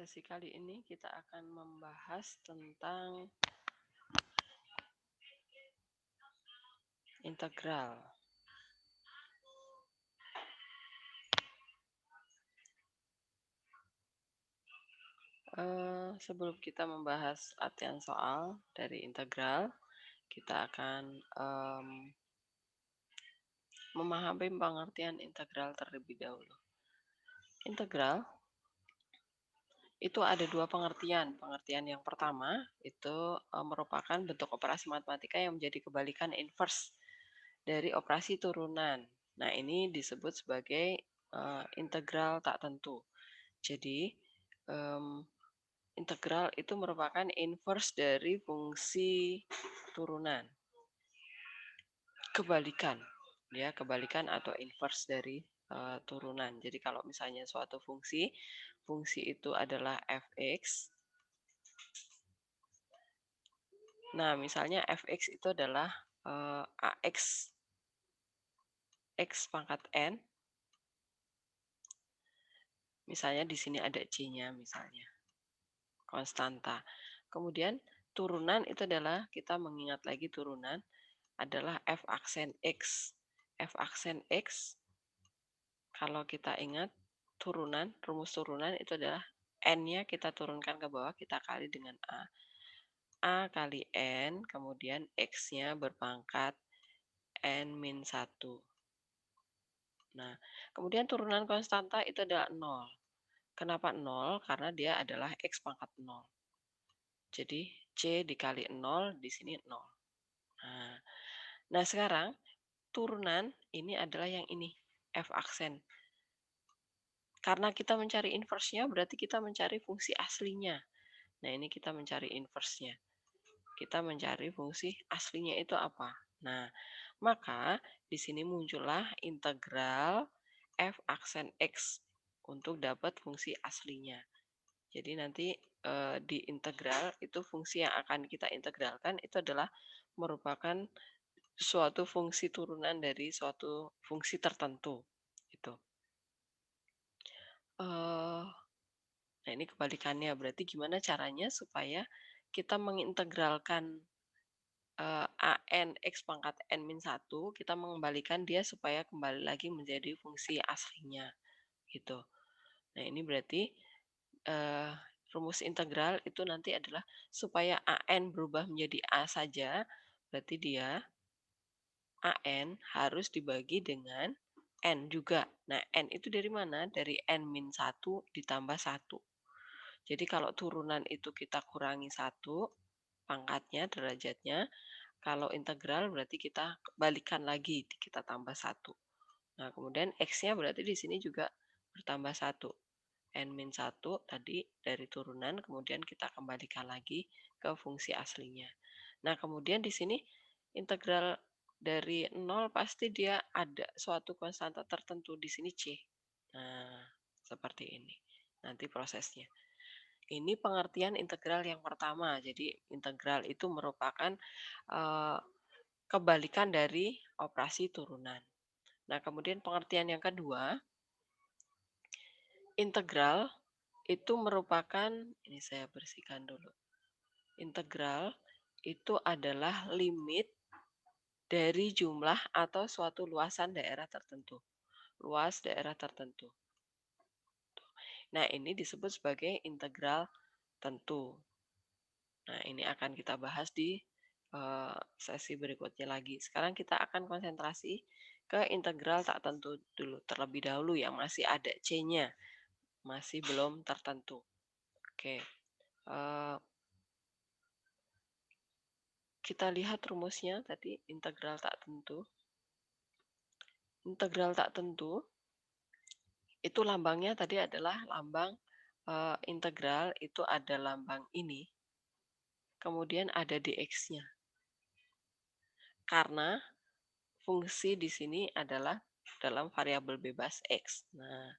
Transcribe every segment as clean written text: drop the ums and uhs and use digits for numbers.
Sesi kali ini kita akan membahas tentang integral. Sebelum kita membahas artian soal dari integral, kita akan memahami pengertian integral terlebih dahulu. Integral itu ada dua pengertian. Pengertian yang pertama itu merupakan bentuk operasi matematika yang menjadi kebalikan inverse dari operasi turunan. Nah, ini disebut sebagai integral tak tentu. Jadi, integral itu merupakan inverse dari fungsi turunan. Kebalikan, ya, kebalikan atau inverse dari turunan. Jadi kalau misalnya suatu fungsi itu adalah fx. Nah, misalnya fx itu adalah ax x pangkat n. Misalnya di sini ada c-nya misalnya. Konstanta. Kemudian turunan itu adalah kita mengingat lagi turunan adalah f aksen x. F aksen x kalau kita ingat turunan, rumus turunan itu adalah n-nya kita turunkan ke bawah, kita kali dengan a. A kali n, kemudian x-nya berpangkat n-1. Nah, kemudian turunan konstanta itu adalah 0. Kenapa 0? Karena dia adalah x pangkat 0. Jadi C dikali 0 di sini 0. Nah, sekarang turunan ini adalah yang ini, F aksen. Karena kita mencari inverse-nya berarti kita mencari fungsi aslinya. Nah, ini kita mencari inverse-nya. Kita mencari fungsi aslinya itu apa? Nah, maka di sini muncullah integral F aksen X untuk dapat fungsi aslinya. Jadi nanti di integral itu fungsi yang akan kita integralkan itu adalah merupakan suatu fungsi turunan dari suatu fungsi tertentu. Itu. Nah, ini kebalikannya. Berarti gimana caranya supaya kita mengintegralkan an x pangkat n-1, kita mengembalikan dia supaya kembali lagi menjadi fungsi aslinya. Gitu. Nah, ini berarti rumus integral itu nanti adalah supaya an berubah menjadi a saja, berarti dia an harus dibagi dengan n juga. Nah, n itu dari mana? Dari n-1 ditambah 1. Jadi kalau turunan itu kita kurangi 1, pangkatnya, derajatnya. Kalau integral berarti kita balikan lagi, kita tambah 1. Nah, kemudian x-nya berarti di sini juga bertambah 1. n-1 tadi dari turunan, kemudian kita kembalikan lagi ke fungsi aslinya. Nah, kemudian di sini integral dari 0 pasti dia ada suatu konstanta tertentu, di sini c. Nah, seperti ini nanti prosesnya. Ini pengertian integral yang pertama. Jadi integral itu merupakan kebalikan dari operasi turunan. Nah, kemudian pengertian yang kedua, integral itu merupakan, ini saya bersihkan dulu. Integral itu adalah limit dari jumlah atau suatu luasan daerah tertentu. Luas daerah tertentu. Nah, ini disebut sebagai integral tentu. Nah, ini akan kita bahas di sesi berikutnya lagi. Sekarang kita akan konsentrasi ke integral tak tentu dulu, terlebih dahulu yang masih ada C-nya, masih belum tertentu. Oke, kita lihat rumusnya tadi, integral tak tentu. Integral tak tentu itu lambangnya tadi adalah lambang integral itu ada lambang ini, kemudian ada dx-nya. Karena fungsi di sini adalah dalam variabel bebas x. Nah,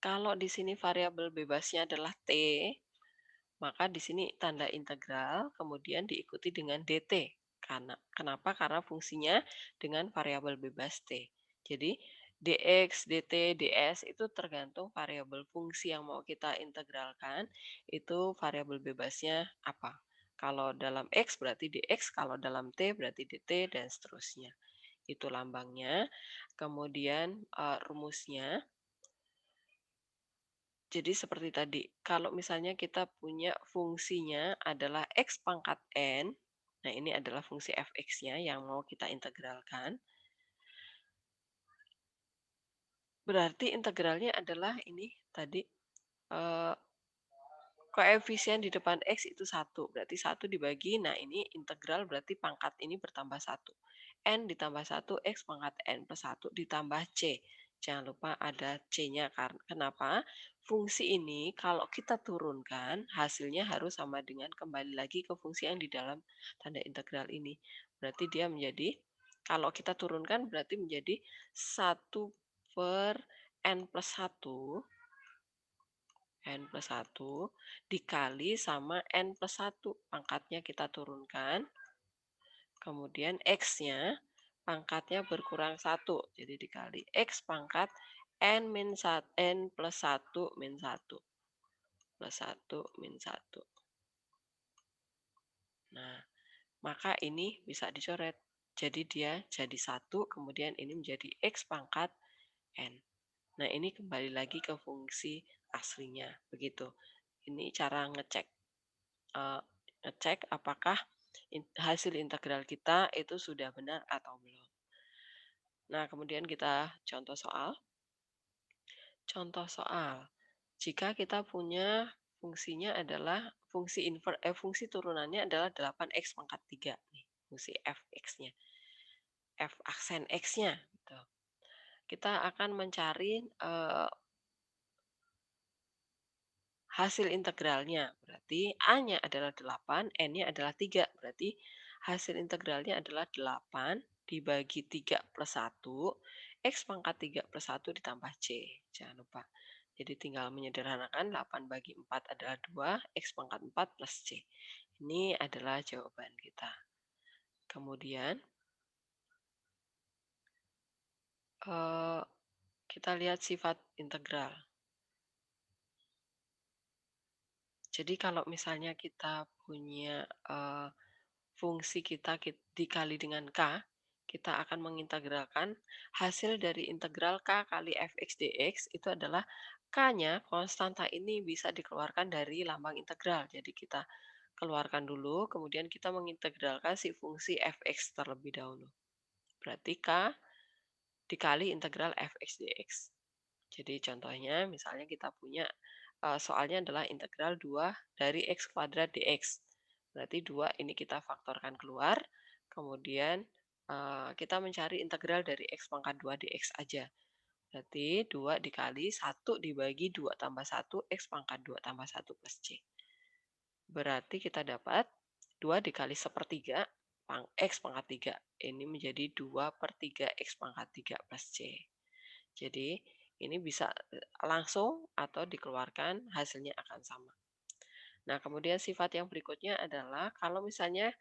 kalau di sini variabel bebasnya adalah t, maka di sini tanda integral kemudian diikuti dengan dt. Kenapa? Karena fungsinya dengan variabel bebas t. Jadi dx, dt, ds itu tergantung variabel fungsi yang mau kita integralkan, itu variabel bebasnya apa. Kalau dalam X berarti dx, kalau dalam T berarti dt, dan seterusnya. Itu lambangnya. Kemudian rumusnya, jadi seperti tadi, kalau misalnya kita punya fungsinya adalah X pangkat N, nah ini adalah fungsi fx-nya yang mau kita integralkan, berarti integralnya adalah ini tadi, eee, koefisien di depan X itu satu, berarti satu dibagi, nah ini integral berarti pangkat ini bertambah satu. N ditambah satu X pangkat N plus satu ditambah C. Jangan lupa ada C-nya, kenapa? Fungsi ini kalau kita turunkan, hasilnya harus sama dengan kembali lagi ke fungsi yang di dalam tanda integral ini. Berarti dia menjadi, kalau kita turunkan berarti menjadi satu per N plus satu, N plus 1 dikali sama N plus 1. Pangkatnya kita turunkan. Kemudian X-nya, pangkatnya berkurang 1. Jadi dikali X pangkat N min 1, N plus 1 min 1. Plus 1 min 1. Nah, maka ini bisa dicoret. Jadi dia jadi 1, kemudian ini menjadi X pangkat N. Nah, ini kembali lagi ke fungsi aslinya. Begitu. Ini cara ngecek. Eee, ngecek apakah hasil integral kita itu sudah benar atau belum. Nah, kemudian kita contoh soal. Contoh soal, jika kita punya fungsinya adalah fungsi turunannya adalah 8x pangkat 3 nih, fungsi fx-nya, f aksen x-nya gitu. Kita akan mencari, hasil integralnya, berarti A-nya adalah 8, N-nya adalah 3. Berarti hasil integralnya adalah 8 dibagi 3 plus 1, X pangkat 3 plus 1 ditambah C. Jangan lupa. Jadi tinggal menyederhanakan, 8 bagi 4 adalah 2, X pangkat 4 plus C. Ini adalah jawaban kita. Kemudian, kita lihat sifat integral. Jadi kalau misalnya kita punya, fungsi kita dikali dengan K, kita akan mengintegralkan hasil dari integral K kali fx dx itu adalah K-nya, konstanta ini bisa dikeluarkan dari lambang integral. Jadi kita keluarkan dulu, kemudian kita mengintegralkan si fungsi fx terlebih dahulu. Berarti K dikali integral fx dx. Jadi contohnya misalnya kita punya, soalnya adalah integral 2 dari x kuadrat dx. Berarti 2 ini kita faktorkan keluar, kemudian, kita mencari integral dari x pangkat 2 dx aja. Berarti 2 dikali 1 dibagi 2 tambah 1 x pangkat 2 tambah 1 plus c. Berarti kita dapat 2 dikali sepertiga x pangkat 3. Ini menjadi 2 per 3 x pangkat 3 plus c. Jadi ini bisa langsung atau dikeluarkan, hasilnya akan sama. Nah, kemudian sifat yang berikutnya adalah kalau misalnya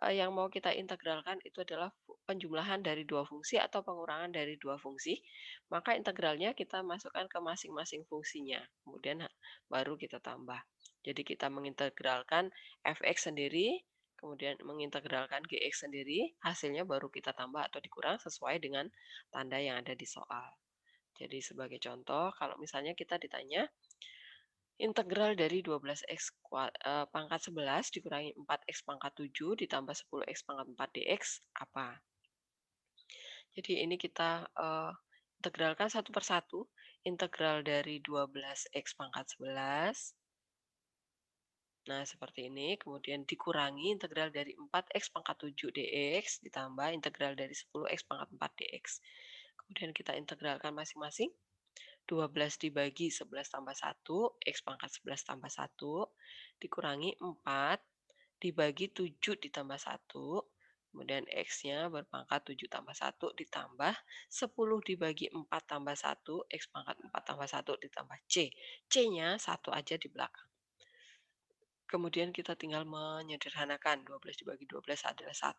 yang mau kita integralkan itu adalah penjumlahan dari dua fungsi atau pengurangan dari dua fungsi, maka integralnya kita masukkan ke masing-masing fungsinya. Kemudian baru kita tambah. Jadi kita mengintegralkan fx sendiri, kemudian mengintegralkan gx sendiri, hasilnya baru kita tambah atau dikurang sesuai dengan tanda yang ada di soal. Jadi sebagai contoh, kalau misalnya kita ditanya integral dari 12x pangkat 11 dikurangi 4x pangkat 7 ditambah 10x pangkat 4 dx apa? Jadi ini kita integralkan satu per satu. Integral dari 12x pangkat 11. Nah, seperti ini. Kemudian dikurangi integral dari 4x pangkat 7 dx ditambah integral dari 10x pangkat 4 dx. Kemudian kita integralkan masing-masing. 12 dibagi 11 tambah 1, X pangkat 11 tambah 1, dikurangi 4, dibagi 7 ditambah 1, kemudian X-nya berpangkat 7 tambah 1, ditambah 10 dibagi 4 tambah 1, X pangkat 4 tambah 1, ditambah C. C-nya 1 aja di belakang. Kemudian kita tinggal menyederhanakan, 12 dibagi 12 adalah 1,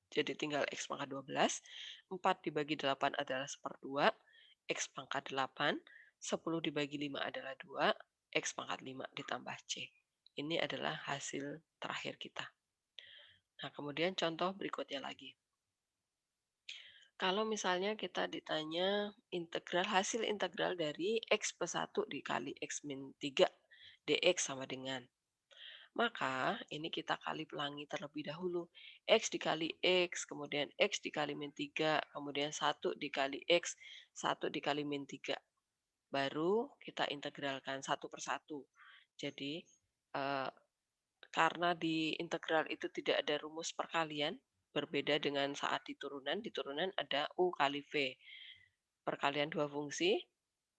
Jadi tinggal X pangkat 12, 4 dibagi 8 adalah 1/2, X pangkat 8, 10 dibagi 5 adalah 2, X pangkat 5 ditambah C. Ini adalah hasil terakhir kita. Nah, kemudian contoh berikutnya lagi. Kalau misalnya kita ditanya hasil integral dari X plus 1 dikali X min 3 dx sama dengan. Maka ini kita kali pelangi terlebih dahulu. X dikali X, kemudian X dikali min 3, kemudian 1 dikali X, 1 dikali min 3. Baru kita integralkan satu per satu. Jadi, eh, karena di integral itu tidak ada rumus perkalian, berbeda dengan saat di turunan ada U kali V. Perkalian dua fungsi,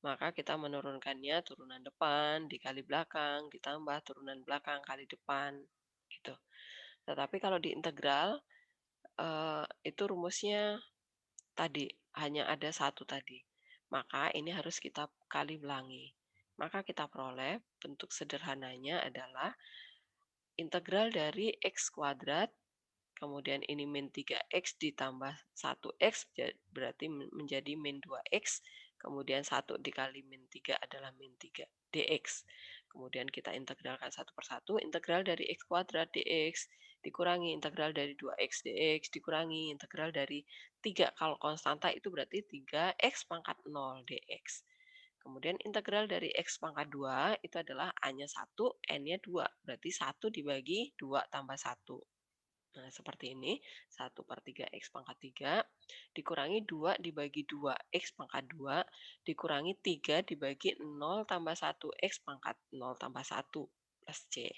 maka kita menurunkannya turunan depan dikali belakang, ditambah turunan belakang kali depan, gitu. Tetapi kalau di integral, itu rumusnya tadi, hanya ada satu tadi. Maka ini harus kita kali ulangi. Maka kita peroleh bentuk sederhananya adalah integral dari X kuadrat, kemudian ini min 3X ditambah 1X, berarti menjadi min 2X, kemudian 1 dikali min 3 adalah min 3 dx. Kemudian kita integralkan satu per satu, integral dari X kuadrat dx dikurangi integral dari 2X dx dikurangi integral dari 3. Kalau konstanta itu berarti 3X pangkat 0 dx. Kemudian integral dari X pangkat 2 itu adalah A-nya 1, N-nya 2. Berarti 1 dibagi 2 tambah 1. Nah, seperti ini. 1 per 3 X pangkat 3 dikurangi 2 dibagi 2 X pangkat 2 dikurangi 3 dibagi 0 tambah 1 X pangkat 0 tambah 1 plus C.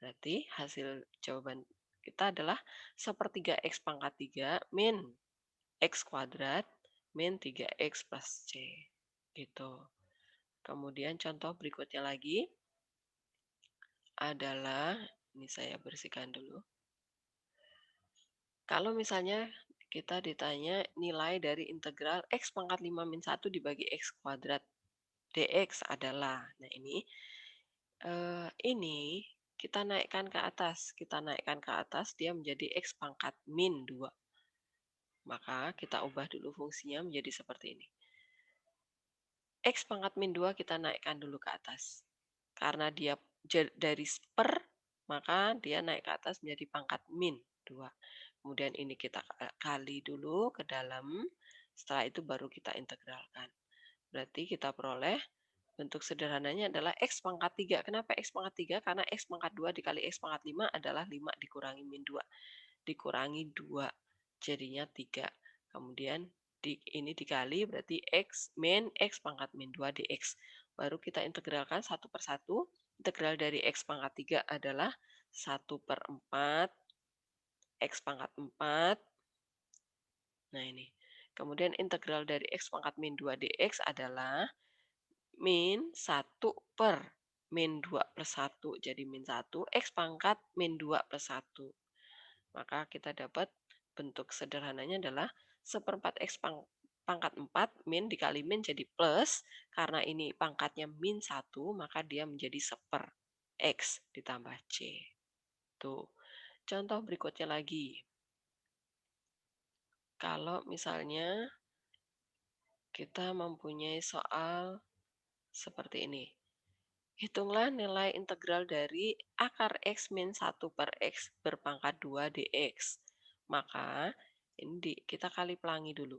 Berarti hasil jawaban kita adalah 1/3 X pangkat 3 min X kuadrat min 3X plus C. Gitu. Kemudian contoh berikutnya lagi adalah, ini saya bersihkan dulu. Kalau misalnya kita ditanya nilai dari integral X pangkat 5 min 1 dibagi X kuadrat dx adalah, nah ini kita naikkan ke atas, dia menjadi X pangkat min 2. Maka kita ubah dulu fungsinya menjadi seperti ini. X pangkat min 2 kita naikkan dulu ke atas. Karena dia dari per, maka dia naik ke atas menjadi pangkat min 2. Kemudian ini kita kali dulu ke dalam, setelah itu baru kita integralkan. Berarti kita peroleh bentuk sederhananya adalah X pangkat 3. Kenapa X pangkat 3? Karena X pangkat 2 dikali X pangkat 5 adalah 5 dikurangi min 2. Dikurangi 2, jadinya 3. Kemudian ini dikali berarti X min X pangkat min 2 dx. Baru kita integralkan satu per satu. Integral dari X pangkat 3 adalah 1 per 4 X pangkat 4. Nah ini. Kemudian integral dari X pangkat min 2 dx adalah min 1 per min 2 plus 1. Jadi min 1 X pangkat min 2 plus 1. Maka kita dapat bentuk sederhananya adalah 1/4 X pangkat 4 min dikali min jadi plus. Karena ini pangkatnya min 1, maka dia menjadi 1/4 X ditambah C. Tuh. Contoh berikutnya lagi. Kalau misalnya kita mempunyai soal seperti ini. Hitunglah nilai integral dari akar X min 1 per X berpangkat 2 dx. Maka ini kita kali pelangi dulu.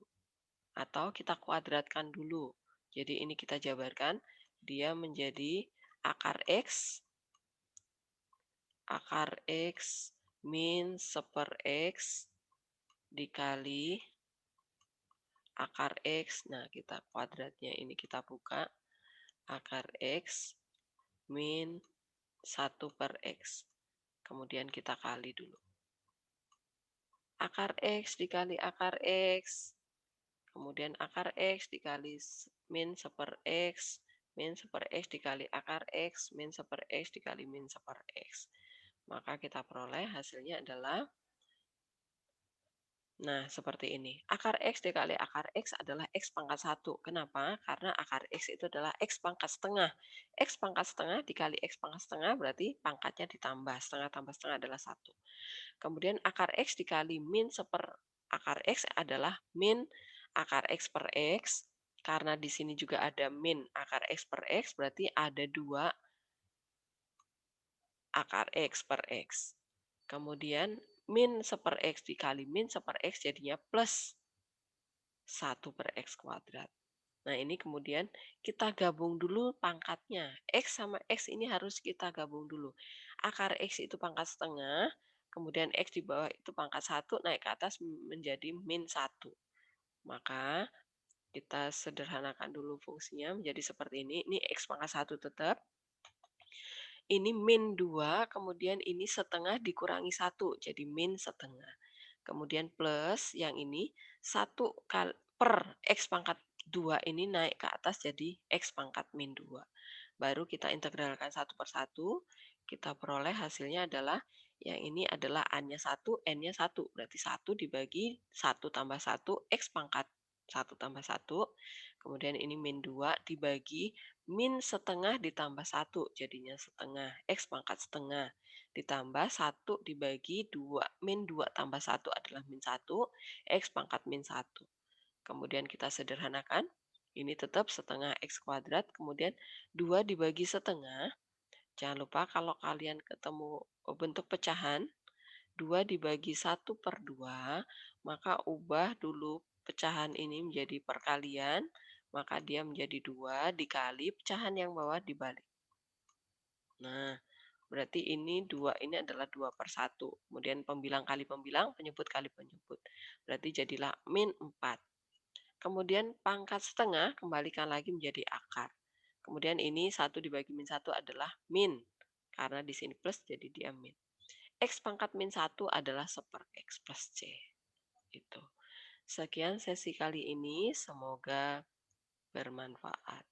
Atau kita kuadratkan dulu. Jadi ini kita jabarkan. Dia menjadi akar X min 1/per X dikali akar X. Nah, kita kuadratnya ini kita buka. Akar X min 1 per X. Kemudian kita kali dulu. Akar X dikali akar X. Kemudian akar X dikali min 1/per X. Min 1/per X dikali akar X. Min 1/per X dikali min 1/per X. Maka kita peroleh hasilnya adalah, nah seperti ini. Akar X dikali akar X adalah X pangkat 1. Kenapa? Karena akar X itu adalah X pangkat setengah. X pangkat setengah dikali X pangkat setengah berarti pangkatnya ditambah, setengah tambah setengah adalah 1. Kemudian akar X dikali min akar X adalah min akar X per X. Karena di sini juga ada min akar X per X, berarti ada 2 akar X per X. Kemudian min seper X dikali min seper X jadinya plus 1 per X kuadrat. Nah, ini kemudian kita gabung dulu pangkatnya. X sama X ini harus kita gabung dulu. Akar X itu pangkat setengah, kemudian X di bawah itu pangkat 1, naik ke atas menjadi min 1. Maka kita sederhanakan dulu fungsinya menjadi seperti ini. Ini X pangkat 1 tetap. Ini min 2, kemudian ini setengah dikurangi 1, jadi min setengah. Kemudian plus yang ini 1 per X pangkat 2 ini naik ke atas jadi X pangkat min 2. Baru kita integralkan satu per satu, kita peroleh hasilnya adalah yang ini adalah A-nya 1, N-nya 1. Berarti 1 dibagi 1 tambah 1, X pangkat 1 tambah 1. Kemudian ini min 2 dibagi min setengah ditambah 1, jadinya setengah. X pangkat setengah ditambah 1 dibagi 2. Min 2 tambah 1 adalah min 1, X pangkat min 1. Kemudian kita sederhanakan, ini tetap setengah X kuadrat, kemudian 2 dibagi setengah. Jangan lupa kalau kalian ketemu bentuk pecahan, 2 dibagi 1/2, maka ubah dulu pecahan ini menjadi perkalian, maka dia menjadi 2 dikali pecahan yang bawah dibalik. Nah, berarti ini 2 ini adalah 2/1. Kemudian pembilang kali pembilang, penyebut kali penyebut. Berarti jadilah min 4. Kemudian pangkat setengah kembalikan lagi menjadi akar. Kemudian ini 1 dibagi min 1 adalah min. Karena di sini plus jadi dia min. X pangkat min 1 adalah seper X plus C. Itu. Sekian sesi kali ini, semoga bermanfaat.